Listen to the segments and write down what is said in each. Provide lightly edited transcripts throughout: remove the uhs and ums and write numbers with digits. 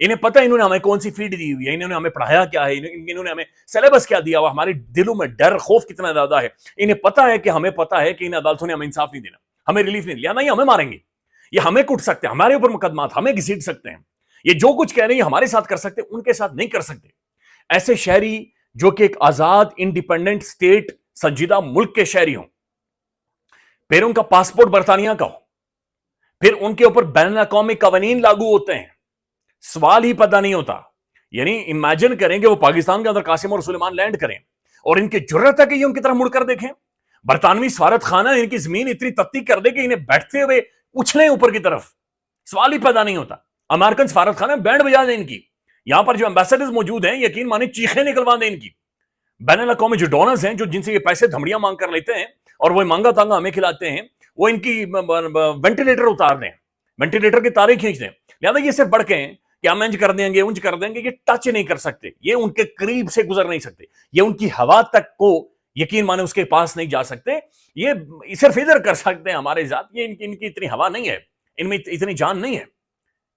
انہیں پتہ ہے انہوں نے ہمیں کون سی فیڈ دی ہوئی ہے, انہوں نے ہمیں پڑھایا کیا ہے, انہوں نے ہمیں سلیبس کیا دیا ہوا, ہمارے دلوں میں ڈر خوف کتنا زیادہ ہے. انہیں پتہ ہے کہ ہمیں پتہ ہے کہ ان عدالتوں نے ہمیں انصاف نہیں دینا, ہمیں ریلیف نہیں دیا, نہیں ہمیں ماریں گے, یہ ہمیں کٹ سکتے ہیں, ہمارے اوپر مقدمات, ہمیں گھسیٹ سکتے ہیں, یہ جو کچھ کہہ رہے ہیں ہمارے ساتھ کر سکتے ہیں, ان کے ساتھ نہیں کر سکتے. ایسے شہری جو کہ ایک آزاد انڈیپینڈنٹ اسٹیٹ سنجیدہ ملک کے شہری ہوں, پھر ان کا پاسپورٹ برطانیہ کا ہو, پھر ان کے اوپر بین الاقوامی قوانین لاگو ہوتے ہیں, سوال ہی پتہ نہیں ہوتا. یعنی امیجن کریں کہ وہ پاکستان کے اندر قاسم اور سلیمان لینڈ کریں اور ان کی جرت ہے کہ یہ ان کی طرف مڑ کر دیکھیں. برطانوی سفارت خانہ ان کی زمین اتنی تتی کر دے کہ انہیں بیٹھتے ہوئے اچھلیں اوپر کی طرف, سوال ہی پیدا نہیں ہوتا. امریکن سفارت خانہ بینڈ بجا دیں ان کی, یہاں پر جو ایمبیسڈرز موجود ہیں یقین مانے چیخیں نکلوا دیں ان کی. بین الاقوامی جو ڈونرز ہیں جو جن سے یہ پیسے دھمڑیاں مانگ کر لیتے ہیں اور وہ مانگا تانگا ہمیں کھلاتے ہیں, وہ ان کی وینٹیلیٹر اتار دیں, وینٹیلیٹر کی تاریں کھینچ دیں. لہٰذا یہ صرف بڑھ کے ہیں کہ ہم انج کر دیں گے انج کر دیں گے, یہ ٹچ نہیں کر سکتے, یہ ان کے قریب سے گزر نہیں سکتے, یہ ان کی ہوا تک کو یقین مانے اس کے پاس نہیں جا سکتے. یہ صرف ادھر کر سکتے ہیں ہمارے ذات, یہ ان کی اتنی ہوا نہیں ہے, ان میں اتنی جان نہیں ہے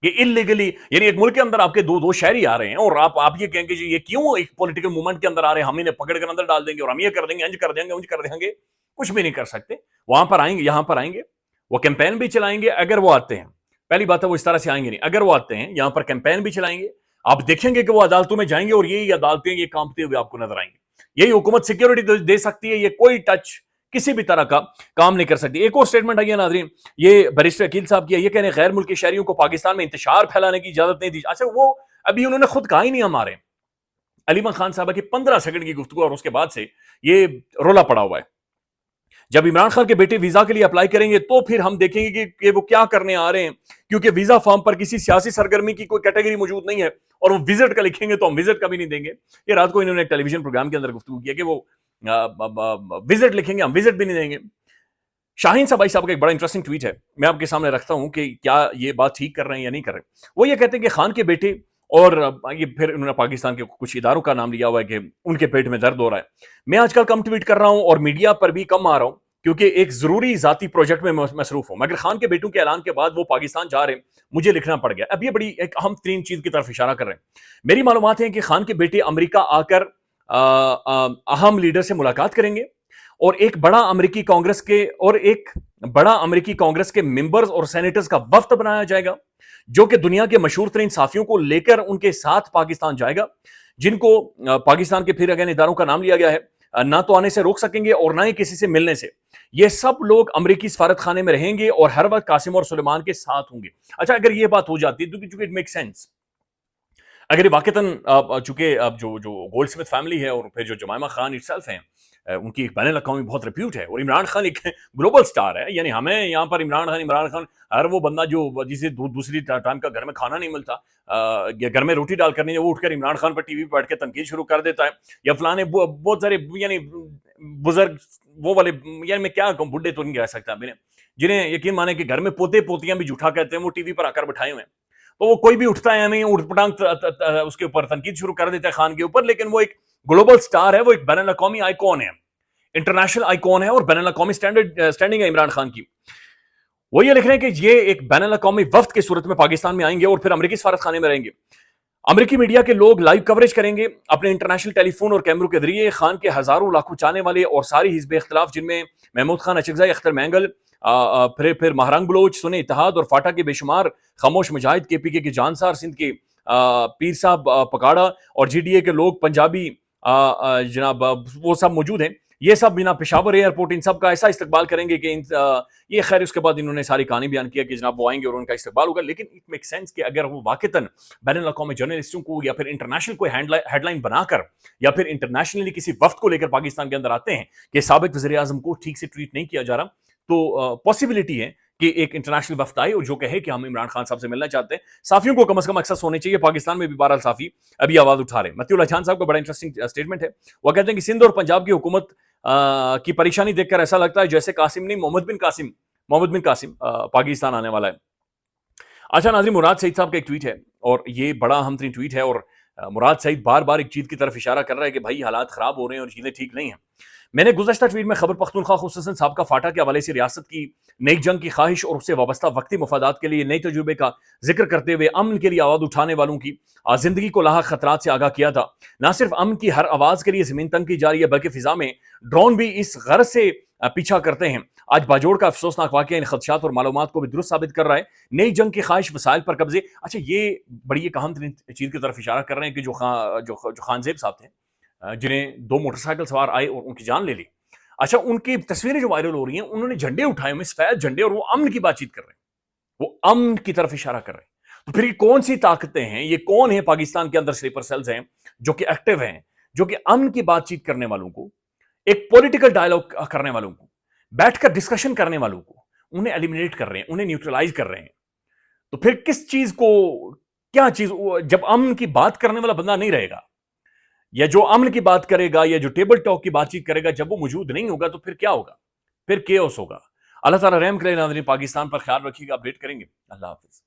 کہ انلیگلی, یعنی ایک ملک کے اندر آپ کے دو شہری آ رہے ہیں اور آپ یہ کہیں گے جی یہ کیوں ایک پولیٹیکل موومنٹ کے اندر آ رہے ہیں, ہم انہیں پکڑ کر اندر ڈال دیں گے اور ہم یہ کر دیں گے, انج کر دیں گے, انج کر دیں گے. کچھ بھی نہیں کر سکتے. وہاں پر آئیں گے, یہاں پر آئیں گے, وہ کیمپین بھی چلائیں گے اگر وہ آتے ہیں. پہلی بات ہے وہ اس طرح سے آئیں گے نہیں, اگر وہ آتے ہیں یہاں پر کیمپین بھی چلائیں گے. آپ دیکھیں گے کہ وہ عدالتوں میں جائیں گے اور یہی عدالتیں یہ کانپتے ہوئے آپ کو نظر آئیں گے. یہی حکومت سیکیورٹی دے سکتی ہے, یہ کوئی ٹچ کسی بھی طرح کا کام نہیں کر سکتی. ایک اور سٹیٹمنٹ آئی ہے ناظرین, یہ بیرسٹر عقیل صاحب کی ہے, یہ کہنے غیر ملکی شہریوں کو پاکستان میں انتشار پھیلانے کی اجازت نہیں دی. اچھا وہ ابھی انہوں نے خود کہا ہی نہیں ہمارے علیمہ خان صاحبہ کی 15 سیکنڈ کی گفتگو اور اس کے بعد سے یہ رولا پڑا ہوا ہے. جب عمران خان کے بیٹے ویزا کے لیے اپلائی کریں گے تو پھر ہم دیکھیں گے کہ وہ کیا کرنے آ رہے ہیں, کیونکہ ویزا فارم پر کسی سیاسی سرگرمی کی کوئی کیٹیگری موجود نہیں ہے اور وہ وزٹ کا لکھیں گے تو ہم وزٹ کا بھی نہیں دیں گے. یہ رات کو انہوں نے ایک ٹیلی ویژن پروگرام کے اندر گفتگو کیا کہ وہ وزٹ لکھیں گے, ہم وزٹ بھی نہیں دیں گے. شاہین صاحب بھائی صاحب کا ایک بڑا انٹرسٹنگ ٹویٹ ہے, میں آپ کے سامنے رکھتا ہوں کہ کیا یہ بات ٹھیک کر رہے ہیں یا نہیں کر رہے. وہ یہ کہتے ہیں کہ خان کے بیٹے, اور یہ پھر انہوں نے پاکستان کے کچھ اداروں کا نام لیا ہوا ہے کہ ان کے پیٹ میں درد ہو رہا ہے. میں آج کل کم ٹویٹ کر رہا ہوں اور میڈیا پر بھی کم آ رہا ہوں کیونکہ ایک ضروری ذاتی پروجیکٹ میں مصروف ہوں, مگر خان کے بیٹوں کے اعلان کے بعد وہ پاکستان جا رہے ہیں, مجھے لکھنا پڑ گیا. اب یہ بڑی ایک اہم ترین چیز کی طرف اشارہ کر رہے ہیں. میری معلومات ہیں کہ خان کے بیٹے امریکہ آ کر اہم لیڈر سے ملاقات کریں گے اور ایک بڑا امریکی کانگریس کے ممبرز اور سینیٹرز کا وفد بنایا جائے گا جو کہ دنیا کے مشہور ترین صحافیوں کو لے کر ان کے ساتھ پاکستان جائے گا, جن کو پاکستان کے پھر اگین اداروں کا نام لیا گیا ہے, نہ تو آنے سے روک سکیں گے اور نہ ہی کسی سے ملنے سے. یہ سب لوگ امریکی سفارت خانے میں رہیں گے اور ہر وقت قاسم اور سلیمان کے ساتھ ہوں گے. اچھا اگر یہ بات ہو جاتی ہے تو اٹ میک سینس, اگر یہ واقعتاً چونکہ اب جو گولڈ سمتھ فیملی ہے اور پھر جو جمائمہ خان اٹ سیلف ہیں, ان کی ایک بین الاقوامی بہت ریپیوٹ ہے, اور عمران خان ایک گلوبل سٹار ہے. یعنی ہمیں یہاں پر عمران خان ہر وہ بندہ جو جسے دوسری ٹائم کا گھر میں کھانا نہیں ملتا, گھر میں روٹی ڈال کر نہیں, وہ اٹھ کر عمران خان پر ٹی وی پہ بیٹھ کے تنقید شروع کر دیتا ہے, یا فلانے بہت سارے یعنی بزرگ وہ والے, یعنی میں کیا کہوں, بڈھے تو نہیں کہہ سکتا جنہیں یقین مانے کہ گھر میں پوتے پوتیاں بھی جھوٹا کہتے ہیں, وہ ٹی وی پر آ کر بٹھائے ہوئے ہیں, تو وہ کوئی بھی اٹھتا ہے ہمیں اٹھ پٹانگ اس کے اوپر تنقید شروع کر دیتا ہے خان کے اوپر. لیکن وہ ایک گلوبل سٹار ہے, وہ ایک بین الاقوامی آئیکن ہے, انٹرنیشنل آئیکن ہے, اور بین الاقوامی سٹینڈنگ ہے عمران خان کی. وہ یہ لکھ رہے ہیں کہ یہ ایک بین الاقوامی وفد کی صورت میں پاکستان میں آئیں گے اور پھر امریکی سفارت خانے میں رہیں گے. امریکی میڈیا کے لوگ لائیو کوریج کریں گے اپنے انٹرنیشنل ٹیلی فون اور کیمروں کے ذریعے. خان کے ہزاروں لاکھوں چاہنے والے اور ساری حزب اختلاف, جن میں محمود خان اچکزئی, اختر مینگل, پھر مہرنگ بلوچ, سنے اتحاد اور فاٹا کے بے شمار خاموش مجاہد, کے پی کے جانسار, سندھ کے پیر صاحب پکاڑا, اور جی ڈی اے کے لوگ, پنجابی جناب وہ سب موجود ہیں. یہ سب بنا پشاور ایئرپورٹ ان سب کا ایسا استقبال کریں گے کہ یہ خیر اس کے بعد انہوں نے ساری کہانی بیان کیا کہ جناب وہ آئیں گے اور ان کا استقبال ہوگا. لیکن اٹ میک سینس کہ اگر وہ واقعتاً بین الاقوامی جرنلسٹوں کو یا پھر انٹرنیشنل کوئی ہیڈ لائن بنا کر یا پھر انٹرنیشنلی کسی وفد کو لے کر پاکستان کے اندر آتے ہیں کہ سابق وزیر اعظم کو ٹھیک سے ٹریٹ نہیں کیا جا رہا, تو پاسبلٹی ہے کہ ایک انٹرنیشنل وفد آئے اور جو کہے کہ ہم عمران خان صاحب سے ملنا چاہتے ہیں. صحافیوں کو کم از کم ایکسس ہونے چاہیے. پاکستان میں بھی 12 صحافی ابھی آواز اٹھا رہے ہیں. متی اللہ خان صاحب کا بڑا انٹرسٹنگ اسٹیٹمنٹ ہے. وہ کہتے ہیں کہ سندھ اور پنجاب کی حکومت کی پریشانی دیکھ کر ایسا لگتا ہے جیسے قاسم نہیں محمد بن قاسم پاکستان آنے والا ہے. اچھا ناظرین, مراد سعید صاحب کا ایک ٹویٹ ہے اور یہ بڑا اہم ترین ٹویٹ ہے, اور مراد سعید بار بار ایک چیز کی طرف اشارہ کر رہا ہے کہ بھائی حالات خراب ہو رہے ہیں اور چیزیں ٹھیک نہیں ہیں. میں نے گزشتہ ٹویٹ میں خیبر پختونخوا خصوصاً سابقہ فاٹا کے حوالے سے ریاست کی نئی جنگ کی خواہش اور اس سے وابستہ وقتی مفادات کے لیے نئے تجربے کا ذکر کرتے ہوئے امن کے لیے آواز اٹھانے والوں کی زندگی کو لاحق خطرات سے آگاہ کیا تھا۔ نہ صرف امن کی ہر آواز کے لیے زمین تنگ کی جا رہی ہے بلکہ فضا میں ڈرون بھی اس غرض سے پیچھا کرتے ہیں۔ آج باجوڑ کا افسوسناک واقعہ ان خدشات اور معلومات کو بھی درست ثابت کر رہا ہے۔ نئی جنگ کی خواہش، وسائل پر قبضے، اچھا یہ بڑی ایک اہم ترین چیز کی طرف اشارہ کر رہے ہیں کہ جو خان زیب صاحب تھے جنہیں 2 موٹر سائیکل سوار آئے اور ان کی جان لے لی، اچھا ان کی تصویریں جو وائرل ہو رہی ہیں انہوں نے جھنڈے اٹھائے ہوئے سفید جھنڈے اور وہ امن کی بات چیت کر رہے ہیں، وہ امن کی طرف اشارہ کر رہے ہیں۔ تو پھر یہ کون سی طاقتیں ہیں، یہ کون ہیں پاکستان کے اندر سلیپر سیلز ہیں جو کہ ایکٹیو ہیں، جو کہ امن کی بات چیت کرنے والوں کو، ایک پولیٹیکل ڈائلاگ کرنے والوں کو، بیٹھ کر ڈسکشن کرنے والوں کو انہیں ایلیمینیٹ کر رہے ہیں، انہیں نیوٹرلائز کر رہے ہیں۔ تو پھر کس چیز کو، کیا چیز، جب امن کی بات کرنے والا بندہ نہیں رہے گا یا جو امن کی بات کرے گا یا جو ٹیبل ٹاک کی بات چیت کرے گا، جب وہ موجود نہیں ہوگا تو پھر کیا ہوگا؟ پھر کیوس ہوگا۔ اللہ تعالیٰ رحم کرے۔ ناظرین، پاکستان پر خیال رکھیے گا، اپڈیٹ کریں گے۔ اللہ حافظ۔